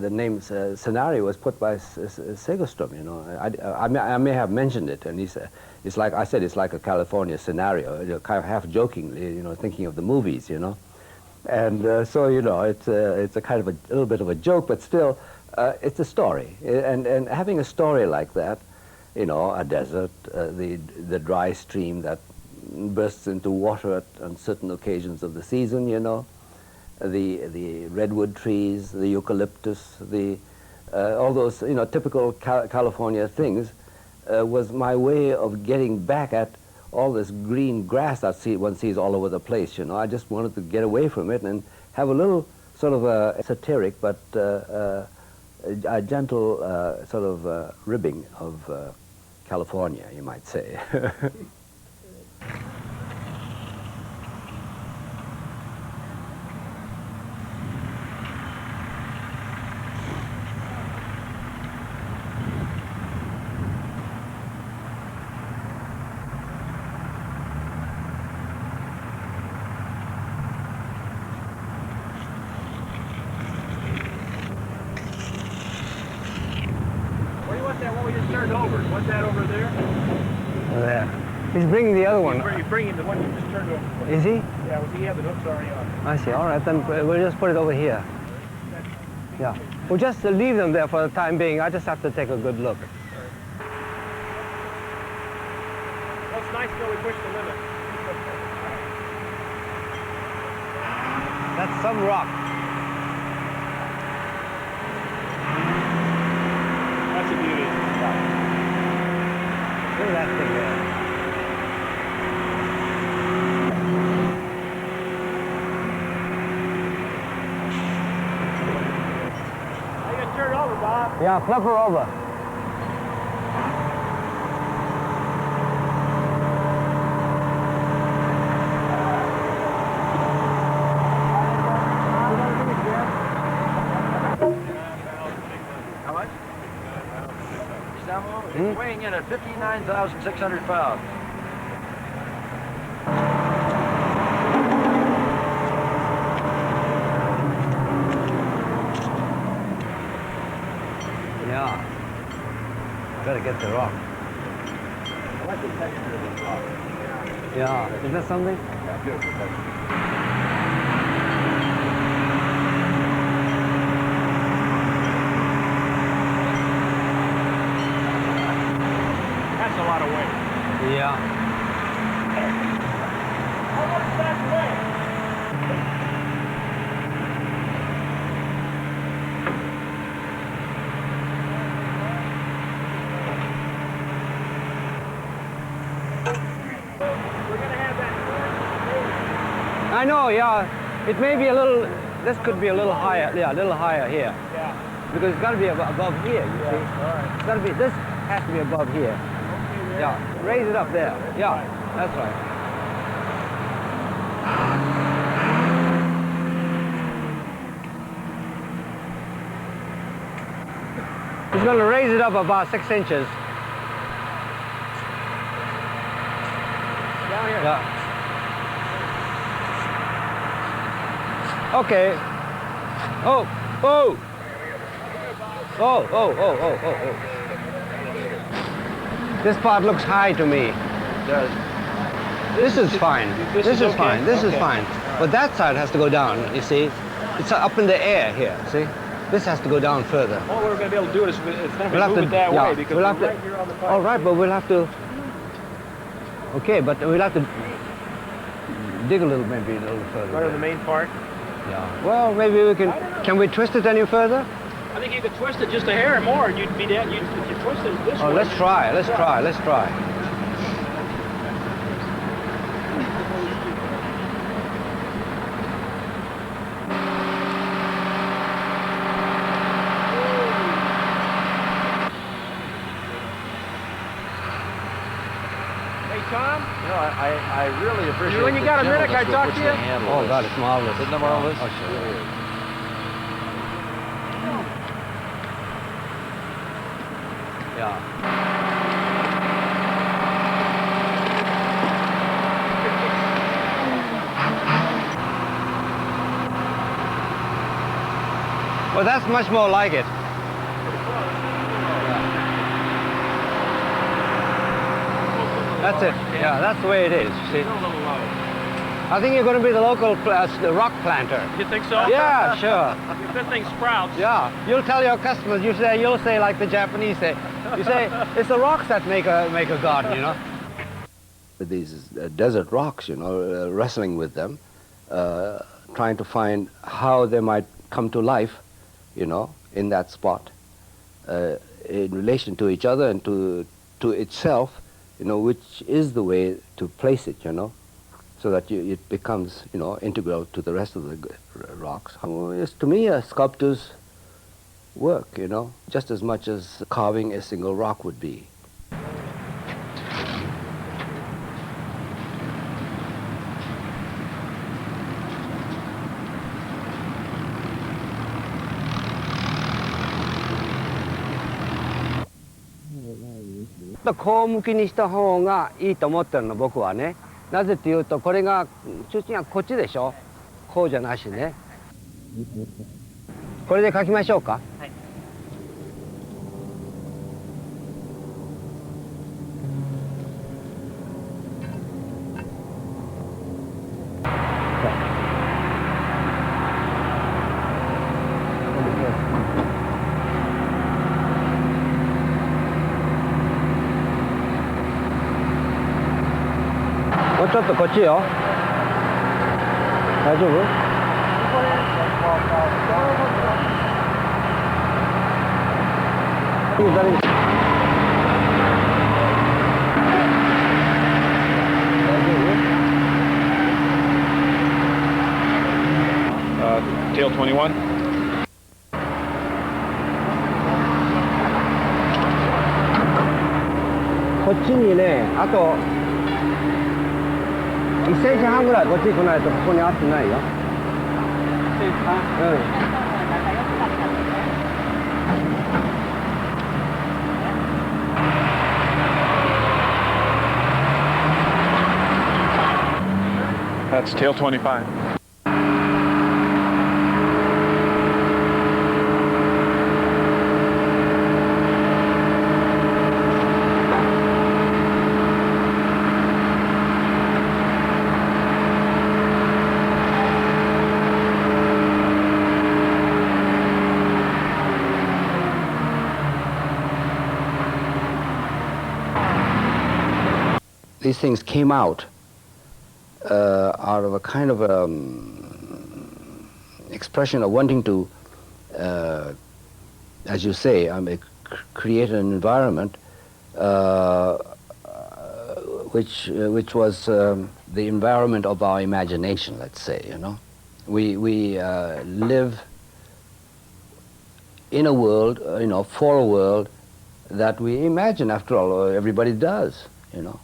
the name scenario was put by Segerstrom. You know, I may have mentioned it, and it's like I said, it's like a California scenario. You know, kind of half jokingly, you know, thinking of the movies, you know, and so you know, it's a kind of a little bit of a joke, but still, it's a story, and having a story like that, you know, a desert, the dry stream that bursts into water on certain occasions of the season, you know. The redwood trees, the eucalyptus, all those, you know, typical California things was my way of getting back at all this green grass that one sees all over the place, you know. I just wanted to get away from it and have a little sort of a satiric but a gentle sort of ribbing of California, you might say. What's that over there? There. He's bringing the other one. He's bringing the one you just turned over. Is he? Yeah, he had the hooks already on. I see. All right, then we'll just put it over here. Yeah. We'll just leave them there for the time being. I just have to take a good look. Well, it's nice till we push the limit. That's some rock. That's a beauty. Look at that thing there. Are you gonna turn it over, Bob? Yeah, flip her over. How much? Isamu is weighing in at 59,600 pounds. Yeah. Better get the rock. I like the texture of this rock. Yeah. Is that something? Yeah, beautiful texture. That's a lot of weight. Yeah. How much does that weigh? We're going to have that. I know, yeah. It may be a little, this could be a little higher, yeah, a little higher here. Yeah. Because it's got to be above here, you see. All right. It's got to be, this has to be above here. Okay, there. Yeah, raise it up there. Yeah, that's right. He's going to raise it up about 6 inches. Down here. Yeah. Okay. Oh, oh. Oh, oh, oh, oh, oh, oh. This part looks high to me. This is fine. This is okay? fine. This is Okay. fine. But that side has to go down, you see. It's up in the air here, see. This has to go down further. All we're going to be able to do is it's going We'll to have move to, it that yeah, way because we'll we're have to, right here on the pipe. all right, but we'll have to, okay, but we'll have to dig a little, maybe a little further. Right on the main part. Yeah. Well, maybe we can we twist it any further? I think you could twist it just a hair more and you'd be dead. If you twist it this Oh, way. let's try, let's try, let's try. Hey, Tom? You know, I really appreciate When you got a minute, can I talk to you? Oh, God, it's marvelous. Isn't that marvelous? Oh, sure. Yeah. Well, that's much more like it. That's it. Yeah, that's the way it is. See? I think you're going to be the local the rock planter. You think so? Yeah, sure. If that thing sprouts. Yeah, you'll tell your customers. You'll say like the Japanese say. You say it's the rocks that make a garden. You know. With these desert rocks, you know, wrestling with them, trying to find how they might come to life, you know, in that spot, in relation to each other and to itself, you know, which is the way to place it, you know, so that it becomes, you know, integral to the rest of the rocks. It's, to me, a sculptor's work, you know, just as much as carving a single rock would be.ちょっとこう向きにした方がいいと思ってるの僕はね。なぜっていうとこれが中心がこっちでしょ。こうじゃなしね。これで描きましょうか。はい。もうちょっとこっちよ。大丈夫？左に。Tail 21.こっちにね、あと1センチ半ぐらいこっちに来ないとここに合ってないよ。うん。That's tail 25. These things came out of a kind of expression of wanting to, as you say, create an environment which was the environment of our imagination. Let's say, you know, we live in a world, you know, for a world that we imagine. After all, everybody does, you know.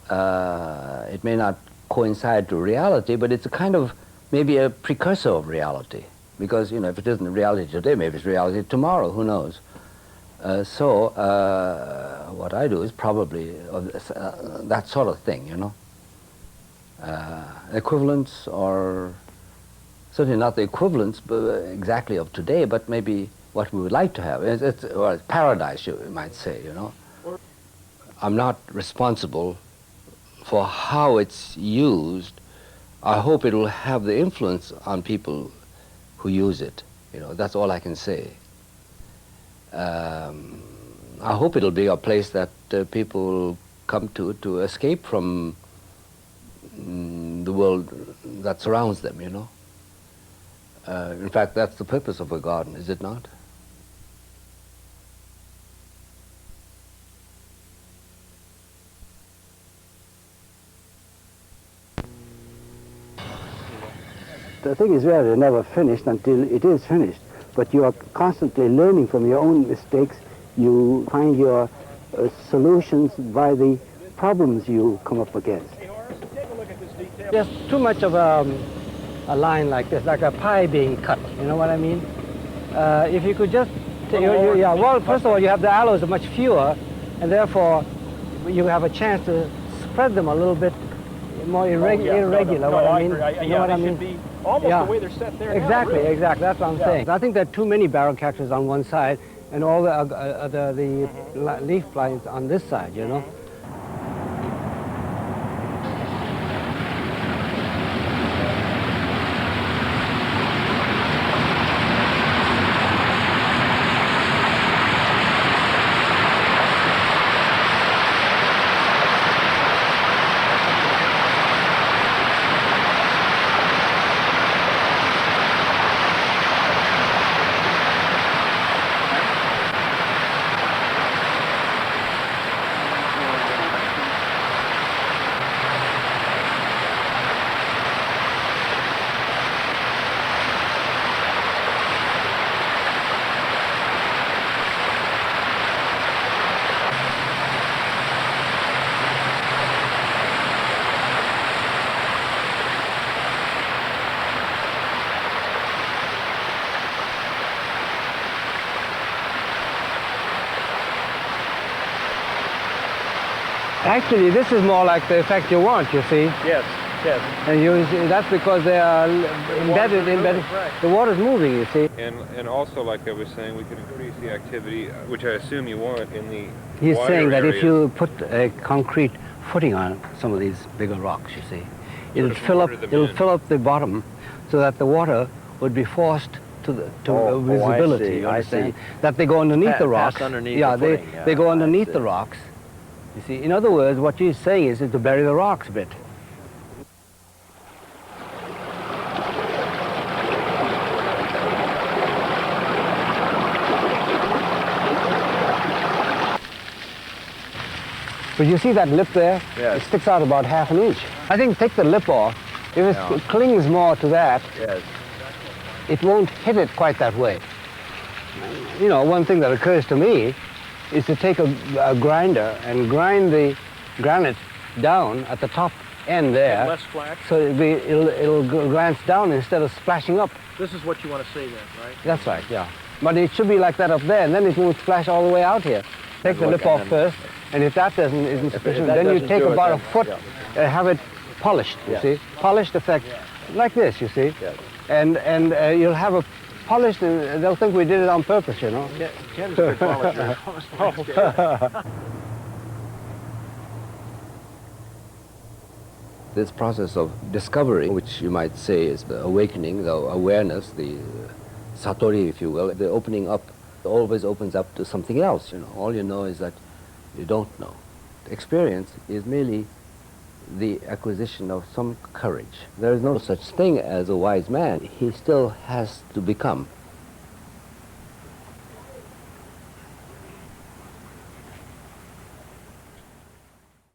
It may not coincide to reality, but it's a kind of maybe a precursor of reality, because, you know, if it isn't reality today, maybe it's reality tomorrow, who knows. So what I do is probably that sort of thing, you know. Equivalents, or certainly not the equivalents exactly of today, but maybe what we would like to have. It's paradise, you might say, you know. I'm not responsible for how it's used. I hope it will have the influence on people who use it. You know, that's all I can say. I hope it'll be a place that people will come to escape from the world that surrounds them, you know. In fact, that's the purpose of a garden, is it not? The thing is really never finished until it is finished, but you are constantly learning from your own mistakes. You find your solutions by the problems you come up against. There's too much of a line like this, like a pie being cut, you know what I mean? If you could just, yeah, well, first of all, you have the aloes are much fewer, and therefore you have a chance to spread them a little bit more irregular. What I mean, you know what I mean? Should be almost the way they're set there. Exactly, now, really. exactly. That's what I'm saying. I think there are too many barrel catchers on one side, and all the leaf blinds on this side. You know. Actually, this is more like the effect you want, you see. Yes, yes. And that's because they are embedded. Right. The water's moving, you see. And also, like I was saying, we can increase the activity, which I assume you want in the He's water saying that areas. if you put a concrete footing on some of these bigger rocks, you see, it'll fill up the bottom, so that the water would be forced to visibility. You understand? That they go underneath the rocks. Underneath yeah, the footing. they go underneath the rocks. You see, in other words, what he's saying is to bury the rocks a bit. But you see that lip there? Yes. It sticks out about ½ an inch. I think take the lip off. If it clings more to that, Yes. it won't hit it quite that way. You know, one thing that occurs to me is to take a grinder and grind the granite down at the top end there. And less flat. So it'll glance down instead of splashing up. This is what you want to see then, right? That's right, yeah. But it should be like that up there, and then it won't splash all the way out here. Take the lip off first, and if that isn't sufficient, then you take about a foot and have it polished, you see. Polished effect, like this, you see. Yes. And you'll have a polished, and they'll think we did it on purpose, you know. Ken's a good polisher. This process of discovery, which you might say is the awakening, the awareness, the satori, if you will, the opening up, always opens up to something else, you know. All you know is that you don't know. Experience is merely the acquisition of some courage. There is no such thing as a wise man. He still has to become